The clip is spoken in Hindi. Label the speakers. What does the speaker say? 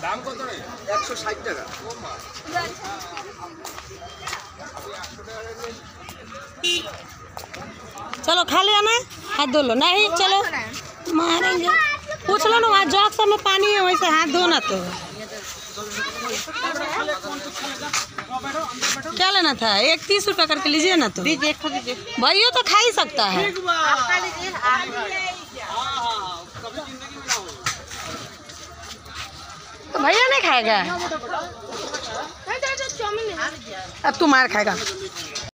Speaker 1: দাম কত? 160 টাকা।
Speaker 2: चलो खा लिया ना, हाथ धो लो। नहीं चलो मारेंगे। पूछ लो ना, वहाँ जॉग सब में पानी है, वैसे हाथ धोना। तो क्या लेना था? एक 30 रुपया करके लीजिए ना। तो भैया तो खा ही सकता है। तो भैया नहीं खाएगा, अब तू मार खाएगा।